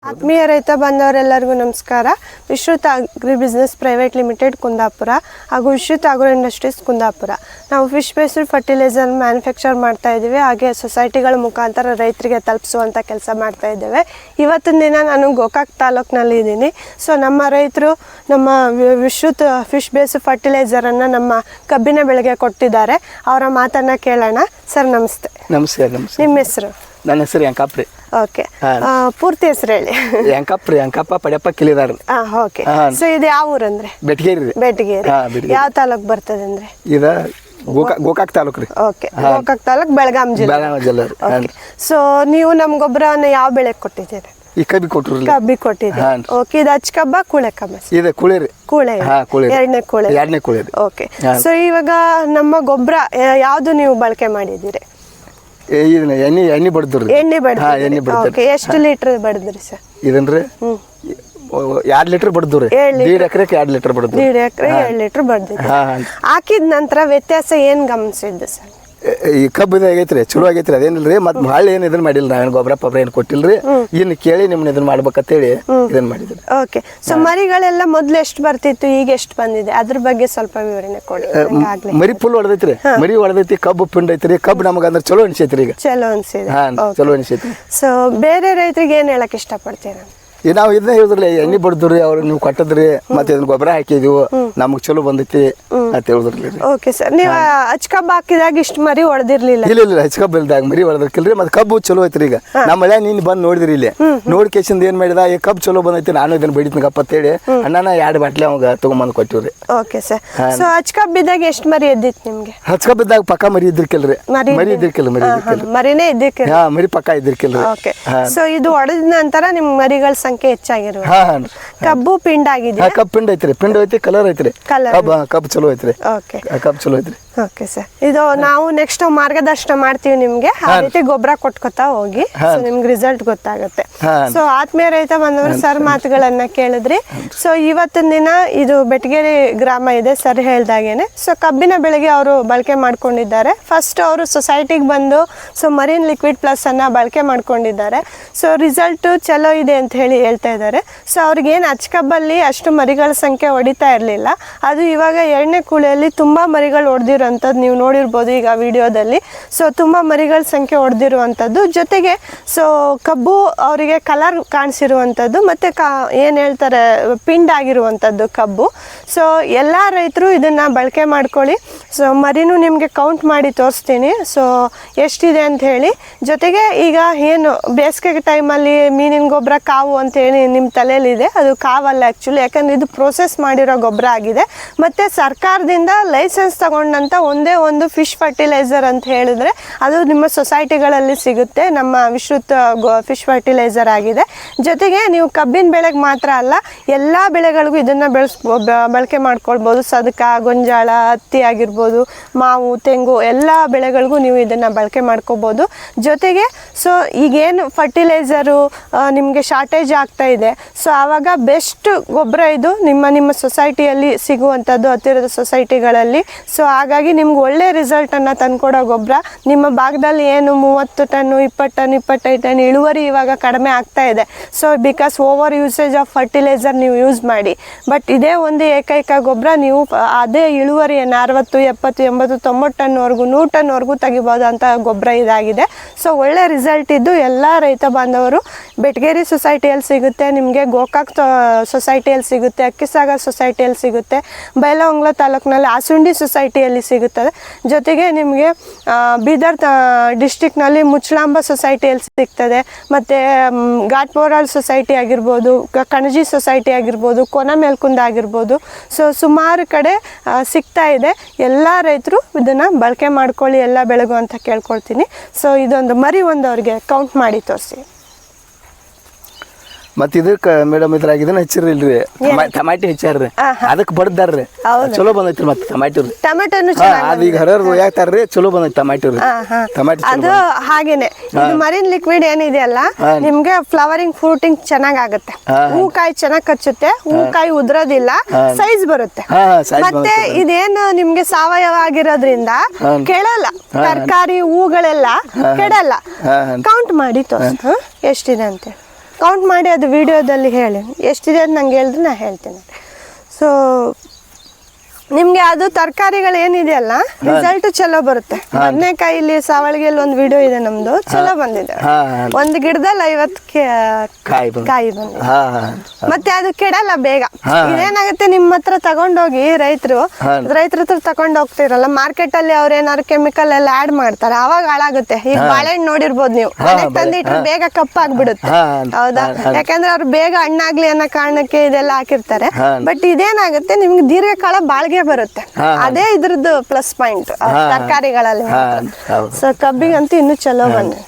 ಆತ್ಮೀಯ ರೈತ ಬಂದವರೆಲ್ಲರಿಗೂ ನಮಸ್ಕಾರ. Vishrut agri business private limited Kundapura ಹಾಗೂ ವಿಶ್ರುತ್ ಆಗ್ರೋ ಇಂಡಸ್ಟ್ರೀಸ್ ಕುಂದಾಪುರ. ನಾವು ಫಿಶ್ ಬೇಸ್ಡ್ ಫರ್ಟಿಲೈಸರ್ ಮ್ಯಾನುಫ್ಯಾಕ್ಚರ್ ಮಾಡ್ತಾ ಇದ್ದೀವಿ. ಹಾಗೆ ಸೊಸೈಟಿಗಳ ಮುಖಾಂತರ ರೈತರಿಗೆ ತಲುಪಿಸುವಂಥ ಕೆಲಸ ಮಾಡ್ತಾ ಇದ್ದೇವೆ. ಇವತ್ತಿನ ದಿನ ನಾನು ಗೋಕಾಕ್ ತಾಲೂಕಿನಲ್ಲಿ ಇದ್ದೀನಿ. ಸೊ ನಮ್ಮ ರೈತರು ನಮ್ಮ ವಿಶ್ರುತ್ ಫಿಶ್ ಬೇಸ್ಡ್ ಫರ್ಟಿಲೈಸರನ್ನು ನಮ್ಮ ಕಬ್ಬಿನ ಬೆಳೆಗೆ ಕೊಟ್ಟಿದ್ದಾರೆ. ಅವರ ಮಾತನ್ನು ಕೇಳೋಣ. ಸರ್ ನಮಸ್ತೆ. ನಮಸ್ಕಾರ. ನಿಮ್ಮ ಹೆಸರು? ನನ್ನ ಹೆಸರು ಯಂಕಪ್ರಿ. ಓಕೆ, ಪೂರ್ತಿ ಹೆಸರು ಹೇಳಿ. ಯಂಕಪ್ರಿ, ಯಂಕಪ್ಪ ಪಡ್ಯಪ್ಪ ಕಿಲಿದಾರ. ಓಕೆ. ಸೊ ಇದು ಯಾವ ಊರಂದ್ರೆ? ಬೆಟಗೇರಿ. ಬೆಟಗೇರಿ. ಯಾವ ತಾಲೂಕ್ ಬರ್ತದೆ ಅಂದ್ರೆ? ಇದ ಗೋಕಾಕ್ ತಾಲೂಕು ರೀ. ಓಕೆ, ಗೋಕಾಕ್ ತಾಲೂಕ್, ಬೆಳಗಾಂ ಜಿಲ್ಲೆ. ಸೊ ನೀವು ನಮ್ ಗೊಬ್ಬರವನ್ನು ಯಾವ ಬೆಳೆ ಕೊಟ್ಟಿದ್ದೀರಿ? ಈ ಕಬ್ಬಿ ಕೊಟ್ರು. ಕಬ್ಬಿ ಕೊಟ್ಟಿದ್ದೀರಿ. ಓಕೆ, ಇದು ಅಚ್ ಕಬ್ಬ ಕೂಳೆ ಕಬ್ಬ? ಇದು ಕೂಳೆ ರೀ. ಕೂಳೆ, ಎರಡನೇ ಕೂಳೆ. ಓಕೆ. ಸೊ ಇವಾಗ ನಮ್ಮ ಗೊಬ್ಬರ ಯಾವ್ದು ನೀವು ಬಳಕೆ ಮಾಡಿದ್ದೀರಿ? ಎಣ್ಣೆ ಬಡ್ದ್ರಿ. ಎಣ್ಣೆ ಬಡ್ದ್ರಿ. ಎಷ್ಟು ಲೀಟರ್ ಬಡ್ದ್ರಿ ಸರ್? ಇದನ್ರಿ 2 ಲೀಟರ್ ಬಡ್ದ್ರಿ. 1.5 ಎಕರೆಗೆ 2 ಲೀಟರ್ ಬಡ್ದ್ರಿ. 1.5 ಎಕರೆ 2 ಲೀಟರ್ ಬಡ್ದಿದ್ರಿ. ಹಾಕಿದ ನಂತರ ವ್ಯತ್ಯಾಸ ಏನ್ ಗಮನಿಸಿದ್ದು ಸರ್? ಈ ಕಬ್ಬು ಆಗೈತ್ರಿ, ಚಲೋ ಆಗೈತ್ರಿ. ಅದೇನಿಲ್ರಿ, ಮತ್ ಭಾಳ ಏನ್ ಇದನ್ನ ಮಾಡಿಲ್ಲ. ನಾವೇನು ಗೊಬ್ಬರ ಏನ್ ಕೊಟ್ಟಿಲ್ರಿ. ಇನ್ನು ಕೇಳಿ ನಿಮ್ನ ಇದನ್ನ ಮಾಡ್ಬೇಕಂತೇಳಿ ಇದನ್ನ ಮಾಡಿದ್ರಿ. ಓಕೆ. ಸೊ ಮರಿಗಳೆಲ್ಲ ಮೊದ್ಲು ಎಷ್ಟು ಬರ್ತಿತ್ತು, ಈಗ ಎಷ್ಟು ಬಂದಿದೆ, ಅದ್ರ ಬಗ್ಗೆ ಸ್ವಲ್ಪ ವಿವರಣೆ ಕೊಡಿ. ಮರಿ ಫುಲ್ ಹೊಡೆದೈತ್ರಿ. ಮರಿ ಹೊಡೆದೈತಿ, ಕಬ್ಬು ಪಿಂಡ್ ಐತ್ರಿ. ಕಬ್ಬು ನಮಗ ಅಂದ್ರೆ ಚಲೋ ಅನ್ಸೈತ್ರಿ. ಈಗ ಚಲೋ ಅನ್ಸಿದೆ. ಚಲೋ ಅನ್ಸೈತ್ರಿ. ಸೊ ಬೇರೆ ರೈತರಿಗೆ ಏನ್ ಹೇಳಕ್ ಇಷ್ಟಪಡ್ತೀರಾ? ನಾವು ಇದನ್ನ ಹೇಳಿದ್ರಲ್ಲ, ಎಣ್ಣೆ ಬಡ್ದ್ರಿ, ಅವ್ರು ನೀವು ಕೊಟ್ಟದ್ರಿ, ಮತ್ತೆ ಇದನ್ನ ಗೊಬ್ಬರ ಹಾಕಿದ್ವು, ನಮಗ್ ಚಲೋ ಬಂದೈತಿ ಅಂತ ಹೇಳಿದ್ರಿ. ಓಕೆ ಸರ್, ನೀವು ಅಚ್ ಕಬ್ಬು ಹಾಕಿದಾಗ ಇಷ್ಟು ಮರಿ ಹೊಡೆದಿರ್ಲಿಲ್ಲ? ಇಲ್ಲ, ಹಚ್ ಕಬ್ಬು ಇಲ್ದಾಗ ಮರಿ ಹೊಡೆದಕ್ಕಿಲ್ರಿ. ಮತ್ತೆ ಕಬ್ಬು ಚಲೋ ಐತ್ರಿ. ಈಗ ನಮ್ಮ ಮಳೆ ನೀನ್ ಬಂದ್ ನೋಡಿದ್ರಿ. ಇಲ್ಲಿ ನೋಡಿ ಕೇಸಿಂದ ಏನ್ ಮಾಡಿದ, ಈ ಕಬ್ಬು ಚಲೋ ಬಂದೈತಿ, ನಾನು ಇದನ್ನ ಬಡಿತನಪ್ಪ ಅಂತೇಳಿ ಅಣ್ಣನ 2 ಬಾಟ್ಲಿ ಅವಾಗ ತಗೊಂಬಂದ್ ಕೊಟ್ಟಿವ್ರಿ. Okay sir. ಸೊ ಅಚ್ ಕಬ್ಬು ಇದ್ದಾಗ ಎಷ್ಟು ಮರಿ ಎದ್ದಿತ್ತು ನಿಮ್ಗೆ? ಹಚ್ ಕಬ್ಬು ಇದ್ದಾಗ ಪಕ್ಕ ಮರಿ ಇದ್ದಿರ್ಕಿಲ್ರಿ. ಮರಿ ಇದ್ದಿರ್ಕಿಲ್ಲ. ಮರಿನೇ ಇದ್ದಿರ್ಕಿಲ್ಲ. ಮರಿ ಪಕ್ಕ ಇದ್ದಿರ್ಕಿಲ್ರಿ. ಓಕೆ. ಸೊ ಇದು ಹೊಡೆದ ನಂತರ ನಿಮ್ ಮರಿಗಳ ಸಂಖ್ಯೆ ಹೆಚ್ಚಾಗಿರುವ ಕಬ್ಬು ಪಿಂಡ್ ಆಗಿದೆ. ಕಬ್ಬು ಪಿಂಡ್ ಐತ್ರಿ. ಪಿಂಡ್ ಐತಿ, ಕಲರ್ ಐತ್ರಿ. ಕಬ್ಬು ಚಲೋ ಐತ್ರಿ. ಓಕೆ, ಕಬ್ಬು ಚಲೋ ಐತ್ರಿ. Okay sir. ಇದು ನಾವು ನೆಕ್ಸ್ಟ್ ಮಾರ್ಗದರ್ಶನ ಮಾಡ್ತೀವಿ ನಿಮ್ಗೆ. ಆ ರೀತಿ ಗೊಬ್ಬರ ಕೊಟ್ಕೊತಾ ಹೋಗಿ, ನಿಮ್ಗೆ ರಿಸಲ್ಟ್ ಗೊತ್ತಾಗುತ್ತೆ. ಸೊ ಆತ್ಮೀಯ ರೈತ ಬಂದವರು ಸರ್ ಮಾತುಗಳನ್ನ ಕೇಳಿದ್ರಿ. ಸೊ ಇವತ್ತಿನ ದಿನ ಇದು ಬೆಟಗೇರಿ ಗ್ರಾಮ ಇದೆ ಸರ್ ಹೇಳ್ದಾಗೇನೆ. ಸೊ ಕಬ್ಬಿನ ಬೆಳೆಗೆ ಅವರು ಬಳಕೆ ಮಾಡ್ಕೊಂಡಿದ್ದಾರೆ. ಫಸ್ಟ್ ಅವರು ಸೊಸೈಟಿಗೆ ಬಂದು ಮರೀನ್ ಲಿಕ್ವಿಡ್ ಪ್ಲಸ್ ಅನ್ನ ಬಳಕೆ ಮಾಡ್ಕೊಂಡಿದ್ದಾರೆ. ಸೊ ರಿಸಲ್ಟ್ ಚಲೋ ಇದೆ ಅಂತ ಹೇಳ್ತಾ ಇದ್ದಾರೆ. ಸೊ ಅವ್ರಿಗೇನು ಅಚ್ ಕಬ್ಬಲ್ಲಿ ಅಷ್ಟು ಮರಿಗಳ ಸಂಖ್ಯೆ ಹೊಡಿತಾ ಇರಲಿಲ್ಲ. ಅದು ಇವಾಗ 2ನೇ ಕೂಳೆಯಲ್ಲಿ ತುಂಬಾ ಮರಿಗಳು ಹೊಡೆದಿರುವಂಥದ್ದು ನೀವು ನೋಡಿರ್ಬೋದು ಈಗ ವಿಡಿಯೋದಲ್ಲಿ. ಸೊ ತುಂಬಾ ಮರಿಗಳ ಸಂಖ್ಯೆ ಹೊಡೆದಿರುವಂಥದ್ದು, ಜೊತೆಗೆ ಸೊ ಕಬ್ಬು ಅವರಿಗೆ ಕಲರ್ ಕಾಣಿಸಿರುವಂಥದ್ದು, ಮತ್ತೆ ಏನು ಹೇಳ್ತಾರೆ ಪಿಂಡ್ ಆಗಿರುವಂಥದ್ದು ಕಬ್ಬು. ಸೊ ಎಲ್ಲ ರೈತರು ಇದನ್ನ ಬಳಕೆ ಮಾಡ್ಕೊಳ್ಳಿ. ಸೊ ಮರಿನೂ ನಿಮಗೆ ಕೌಂಟ್ ಮಾಡಿ ತೋರಿಸ್ತೀನಿ ಸೊ ಎಷ್ಟಿದೆ ಅಂತ ಹೇಳಿ. ಜೊತೆಗೆ ಈಗ ಏನು ಬೇಸಿಗೆ ಟೈಮಲ್ಲಿ ಮೀನಿನ ಗೊಬ್ಬರ ಕಾವು ಅಂತ ಹೇಳಿ ನಿಮ್ಮ ತಲೆಯಲ್ಲಿದೆ, ಅದು ಕಾವಲ್ಲ ಆ್ಯಕ್ಚುಲಿ. ಯಾಕಂದರೆ ಇದು ಪ್ರೋಸೆಸ್ ಮಾಡಿರೋ ಗೊಬ್ಬರ ಆಗಿದೆ. ಮತ್ತು ಸರ್ಕಾರದಿಂದ ಲೈಸೆನ್ಸ್ ತಗೊಂಡಂಥ ಒಂದೇ ಒಂದು ಫಿಶ್ ಫರ್ಟಿಲೈಸರ್ ಅಂತ ಹೇಳಿದ್ರೆ ಅದು ನಿಮ್ಮ ಸೊಸೈಟಿಗಳಲ್ಲಿ ಸಿಗುತ್ತೆ. ನಮ್ಮ ವಿಶ್ರುತ್ ಫಿಶ್ ಫರ್ಟಿಲೈಸರ್ ಆಗಿದೆ. ಜೊತೆಗೆ ನೀವು ಕಬ್ಬಿನ ಬೆಳೆಗೆ ಮಾತ್ರ ಅಲ್ಲ, ಎಲ್ಲ ಬೆಳೆಗಳಿಗೂ ಇದನ್ನು ಬಳಕೆ ಮಾಡ್ಕೊಳ್ಬೋದು. ಸದಕ, ಗೊಂಜಾಳ, ಹತ್ತಿ ಆಗಿರ್ಬೋದು, ಮಾವು, ತೆಂಗು, ಎಲ್ಲ ಬೆಳೆಗಳಿಗೂ ನೀವು ಇದನ್ನು ಬಳಕೆ ಮಾಡ್ಕೋಬೋದು. ಜೊತೆಗೆ ಸೊ ಈಗೇನು ಫರ್ಟಿಲೈಸರು ನಿಮಗೆ ಶಾರ್ಟೇಜ್ ಆಗ್ತಾ ಇದೆ, ಸೊ ಆವಾಗ ಬೆಸ್ಟ್ ಗೊಬ್ಬರ ಇದು ನಿಮ್ಮ ಸೊಸೈಟಿಯಲ್ಲಿ ಸಿಗುವಂಥದ್ದು, ಹತ್ತಿರದ ಸೊಸೈಟಿಗಳಲ್ಲಿ. ಸೊ ಹಾಗಾಗಿ ನಿಮ್ಗೆ ಒಳ್ಳೆ ರಿಸಲ್ಟನ್ನು ತಂದುಕೊಡೋ ಗೊಬ್ಬರ. ನಿಮ್ಮ ಭಾಗದಲ್ಲಿ ಏನು 30 ಟನ್ನು 20 ಟನ್ 25 ಟನ್ ಇಳುವರಿ ಇವಾಗ ಕಡಿಮೆ ಆಗ್ತಾ ಇದೆ. So because over usage of fertilizer ನೀವು ಯೂಸ್ ಮಾಡಿ. ಬಟ್ ಇದೇ ಒಂದು ಏಕೈಕ ಗೊಬ್ಬರ ನೀವು ಅದೇ ಇಳುವರಿಯನ್ನು 60, 70, 80, 90 ಟನ್ವರೆಗೂ 100 ಟನ್ವರೆಗೂ ತೆಗಿಬೋದು ಅಂತ ಗೊಬ್ಬರ ಇದಾಗಿದೆ. ಸೊ ಒಳ್ಳೆ ರಿಸಲ್ಟ್ ಇದ್ದು ಎಲ್ಲ ರೈತ ಬಾಂಧವರು ಬೆಟಗೇರಿ ಸೊಸೈಟಿಯಲ್ಲಿ ಸಿಗುತ್ತೆ, ನಿಮಗೆ ಗೋಕಾಕ್ ಸೊಸೈಟಿಯಲ್ಲಿ ಸಿಗುತ್ತೆ, ಅಕ್ಕಿಸಾಗರ್ ಸೊಸೈಟಿಯಲ್ಲಿ ಸಿಗುತ್ತೆ, ಬೈಲಹೊಂಗಲ ತಾಲೂಕಿನಲ್ಲಿ ಆಸುಂಡಿ ಸೊಸೈಟಿಯಲ್ಲಿ ಸಿಗುತ್ತದೆ. ಜೊತೆಗೆ ನಿಮಗೆ ಬೀದರ್ ಡಿಸ್ಟಿಕ್ನಲ್ಲಿ ಮುಚ್ಚಲಾಂಬ ಸೊಸೈಟಿಯಲ್ಲಿ ಸಿಗ್ತದೆ, ಮತ್ತು ಘಾಟ್ಬೋರಾಳ್ ಸೊಸೈಟಿ ಆಗಿರ್ಬೋದು, ಕಣಜಿ ಸೊಸೈಟಿ ಆಗಿರ್ಬೋದು, ಕೊನಮೇಲ್ಕುಂದ ಆಗಿರ್ಬೋದು. ಸೊ ಸುಮಾರು ಕಡೆ ಸಿಗ್ತಾ ಇದೆ. ಎಲ್ಲ ರೈತರು ಇದನ್ನು ಬಳಕೆ ಮಾಡ್ಕೊಳ್ಳಿ ಎಲ್ಲ ಬೆಳೆಗೂ ಅಂತ ಕೇಳ್ಕೊಳ್ತೀನಿ. ಸೊ ಇದೊಂದು ಮರಿ ಅವ್ರಿಗೆ ಕೌಂಟ್ ಮಾಡಿ ತೋರಿಸಿ. ಮತ್ ಇದಕ್ಕೆ ಮೇಡಮ್ ಇದ್ರಾಗ ಇದನ್ನ ಹಚ್ಚಿರ್ಲಿಲ್ರಿ, ಟಮಾಟಿ ಹಚ್ಚಾರ್ರಿ, ಅದಕ್ಕೆ ಬಡ್ದಾರ್ರಿ, ಚಲೋ ಬಂದೈತ್ರಿ. ಮತ್ತೆ ಟಮಾಟೋನು ಅದು ಈಗ ಹರರ್ದು ಯಾಕ್ತಾರ್ರಿ, ಚಲೋ ಬಂದೈತಿ ಟಮಾಟಿ. ಅದು ಹಾಗೇನೆ ಇದು ಮರೀನ್ ಲಿಕ್ವಿಡ್ ಏನಿದೆಯಲ್ಲ, ನಿಮ್ಗೆ ಫ್ಲವರಿಂಗ್ ಫ್ರೂಟಿಂಗ್ ಚೆನ್ನಾಗ್ ಆಗುತ್ತೆ, ಹೂಕಾಯಿ ಚೆನ್ನಾಗ್ ಕಚ್ಚುತ್ತೆ, ಹೂಕಾಯಿ ಉದ್ರೋದಿಲ್ಲ, ಸೈಜ್ ಬರುತ್ತೆ. ಮತ್ತೆ ಇದೇನು ನಿಮ್ಗೆ ಸಾವಯವ ಆಗಿರೋದ್ರಿಂದ ಕೆಡಲ್ಲ, ತರಕಾರಿ ಹೂಗಳೆಲ್ಲ ಕೆಡಲ್ಲ. ಕೌಂಟ್ ಮಾಡಿ ತೋರಿಸ್ ಎಷ್ಟಿದೆ ಅಂತ. ಕೌಂಟ್ ಮಾಡಿ ಅದು ವಿಡಿಯೋದಲ್ಲಿ ಹೇಳಿ ಎಷ್ಟಿದೆ ಅಂತ ನಂಗೆ ಹೇಳಿದ್ರೆ ನಾನು ಹೇಳ್ತೀನಿ. ಸೊ ನಿಮ್ಗೆ ಅದು ತರಕಾರಿಗಳು ಏನಿದೆಯಲ್ಲ ರಿಸಲ್ಟ್ ಚಲೋ ಬರುತ್ತೆ. ಬದನೆಕಾಯಿಲಿ ಸಾವಳಿಗೆಯಲ್ಲಿ ಒಂದು ವಿಡಿಯೋ ಇದೆ ನಮ್ದು, ಚಲೋ ಬಂದಿದೆ. ಒಂದು ಗಿಡದಲ್ಲಿ 50 ಕಾಯಿ ಬಂದಿದೆ. ಮತ್ತೆ ಅದು ಕೆಡಲ್ಲ ಬೇಗ. ಇದೇನಾಗುತ್ತೆ, ನಿಮ್ಮ ಹತ್ರ ತಗೊಂಡೋಗಿ ರೈತರ ಹತ್ರ ತಗೊಂಡ್ ಹೋಗ್ತಿರಲ್ಲ, ಮಾರ್ಕೆಟ್ ಅಲ್ಲಿ ಅವ್ರ ಏನಾದ್ರು ಕೆಮಿಕಲ್ ಎಲ್ಲ ಆಡ್ ಮಾಡ್ತಾರೆ, ಅವಾಗ ಹಾಳಾಗುತ್ತೆ. ಈಗ ಬಾಳೆಹಣ್ಣು ನೋಡಿರ್ಬೋದು ನೀವು, ಮನೆಗೆ ತಂದಿಟ್ರೆ ಬೇಗ ಕಪ್ಪಾಗ್ಬಿಡುತ್ತೆ. ಹೌದಾ? ಯಾಕಂದ್ರೆ ಅವ್ರು ಬೇಗ ಹಣ್ಣಾಗ್ಲಿ ಅನ್ನೋ ಕಾರಣಕ್ಕೆ ಇದೆಲ್ಲ ಹಾಕಿರ್ತಾರೆ. ಬಟ್ ಇದೇನಾಗುತ್ತೆ, ನಿಮ್ಗೆ ದೀರ್ಘಕಾಲ ಬಾಳ್ಗೆ ಬರುತ್ತೆ. ಅದೇ ಇದ್ರದ್ದು ಪ್ಲಸ್ ಪಾಯಿಂಟ್ ತರಕಾರಿಗಳಲ್ಲಿ. ಸೊ ಕಬ್ಬಿಗಂತೂ ಇನ್ನು ಚಲೋ ಬಂದಿದೆ.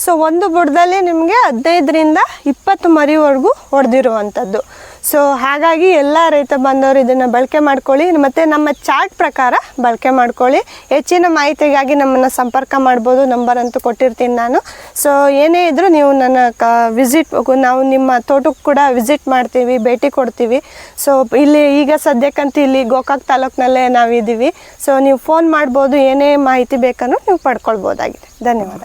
ಸೊ ಒಂದು ಬುಡದಲ್ಲಿ ನಿಮ್ಗೆ 15ರಿಂದ 20 ಮರಿವರೆಗೂ ಹೊಡೆದಿರುವಂಥದ್ದು. ಸೊ ಹಾಗಾಗಿ ಎಲ್ಲ ರೈತ ಬಂದವರು ಇದನ್ನ ಬಳಕೆ ಮಾಡ್ಕೊಳ್ಳಿ, ಮತ್ತೆ ನಮ್ಮ ಚಾರ್ಟ್ ಪ್ರಕಾರ ಬಳಕೆ ಮಾಡ್ಕೊಳ್ಳಿ. ಹೆಚ್ಚಿನ ಮಾಹಿತಿಗಾಗಿ ನಮ್ಮನ್ನ ಸಂಪರ್ಕ ಮಾಡ್ಬೋದು, ನಂಬರ್ ಅಂತೂ ಕೊಟ್ಟಿರ್ತೀನಿ ನಾನು. ಸೊ ಏನೇ ಇದ್ರೂ ನೀವು ನನ್ನ ನಾವು ನಿಮ್ಮ ತೋಟಕ್ಕೆ ಕೂಡ ವಿಸಿಟ್ ಮಾಡ್ತೀವಿ, ಭೇಟಿ ಕೊಡ್ತೀವಿ. ಸೊ ಇಲ್ಲಿ ಈಗ ಸದ್ಯಕ್ಕಂತೂ ಇಲ್ಲಿ ಗೋಕಾಕ್ ತಾಲೂಕಿನಲ್ಲೇ ನಾವಿದ್ದೀವಿ. ಸೊ ನೀವು ಫೋನ್ ಮಾಡ್ಬೋದು, ಏನೇ ಮಾಹಿತಿ ಬೇಕನ್ನೋ ನೀವು ಪಡ್ಕೊಳ್ಬೋದಾಗಿದೆ. ಧನ್ಯವಾದ.